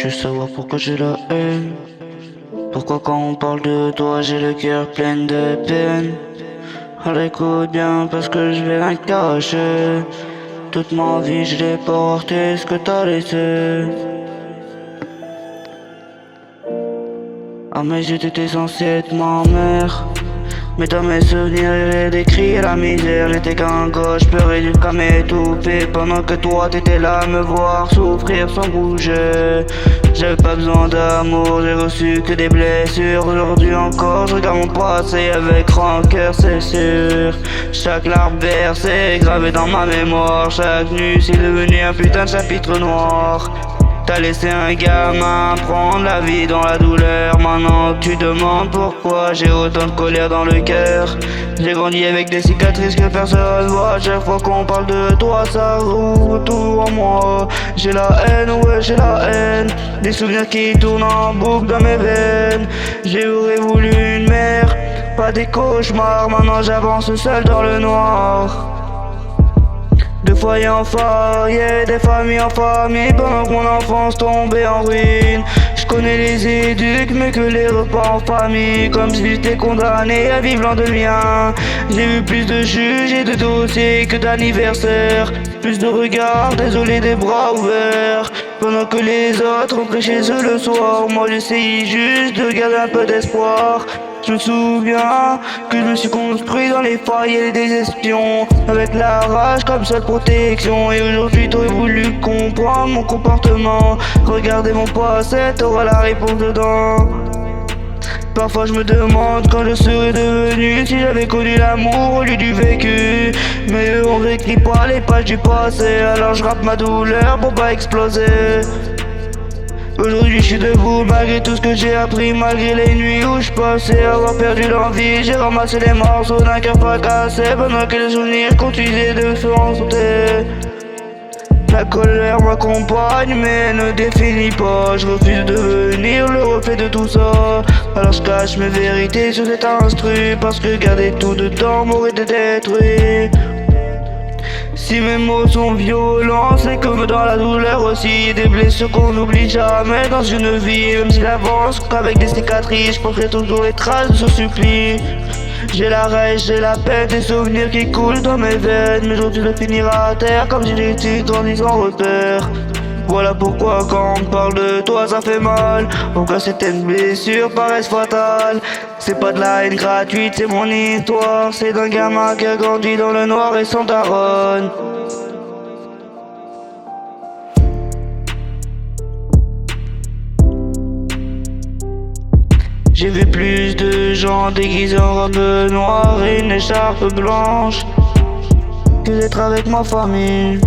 Tu veux savoir pourquoi j'ai la haine? Pourquoi quand on parle de toi j'ai le cœur plein de peine? Alors écoute bien parce que je vais rien cacher. Toute ma vie je l'ai porté ce que t'as laissé. À mes yeux t'étais censé être ma mère, mais dans mes souvenirs j'ai décrit la misère. J'étais qu'un gosse, je pleurais jusqu'à m'étouffer, pendant que toi t'étais là à me voir souffrir sans bouger. J'avais pas besoin d'amour, j'ai reçu que des blessures. Aujourd'hui encore je regarde mon passé avec rancœur, c'est sûr. Chaque larme versée gravée dans ma mémoire. Chaque nuit c'est devenu un putain de chapitre noir. T'as laissé un gamin prendre la vie dans la douleur. Maintenant que tu demandes pourquoi j'ai autant de colère dans le cœur. J'ai grandi avec des cicatrices que personne voit. Chaque fois qu'on parle de toi ça roule tout en moi. J'ai la haine, ouais j'ai la haine. Des souvenirs qui tournent en boucle dans mes veines. J'aurais voulu une mère, pas des cauchemars. Maintenant j'avance seul dans le noir. De foyer en foyer, des familles en famille, pendant que mon enfance tombait en ruine. Je connais les éducs, mais que les repas en famille, comme si j'étais condamné à vivre loin de mien. J'ai vu plus de juges et de dossiers que d'anniversaires. Plus de regards, désolé des bras ouverts. Pendant que les autres rentraient chez eux le soir, moi j'essayais juste de garder un peu d'espoir. Je me souviens que je me suis construit dans les failles des espions, avec la rage comme seule protection. Et aujourd'hui t'aurais voulu comprendre mon comportement. Regardez mon passé, t'auras la réponse dedans. Parfois je me demande quand je serais devenu, si j'avais connu l'amour au lieu du vécu. Mais eux on réécrit pas les pages du passé, alors je rappe ma douleur pour pas exploser. Aujourd'hui je suis debout malgré tout ce que j'ai appris, malgré les nuits où je pensais avoir perdu l'envie. J'ai ramassé les morceaux d'un cœur fracassé, pendant que les souvenirs continuaient de se rencontrer. La colère m'accompagne mais ne définit pas. Je refuse de devenir le reflet de tout ça. Alors je cache mes vérités sur cet instru, parce que garder tout dedans m'aurait détruit. Si mes mots sont violents, c'est comme dans la douleur aussi. Des blessures qu'on n'oublie jamais dans une vie. Même s'il avance qu'avec des cicatrices, je porterai toujours les traces de ce supplice. J'ai la rage, j'ai la peine, des souvenirs qui coulent dans mes veines. Mais aujourd'hui je finirai à terre comme si j'étais grandi sans repère. Voilà pourquoi quand on parle de toi ça fait mal. Pourquoi certaines blessures paraissent fatales. C'est pas de la haine gratuite, c'est mon histoire. C'est d'un gamin qui a grandi dans le noir et sans daronne. J'ai vu plus de gens déguisés en robe noire et une écharpe blanche que d'être avec ma famille.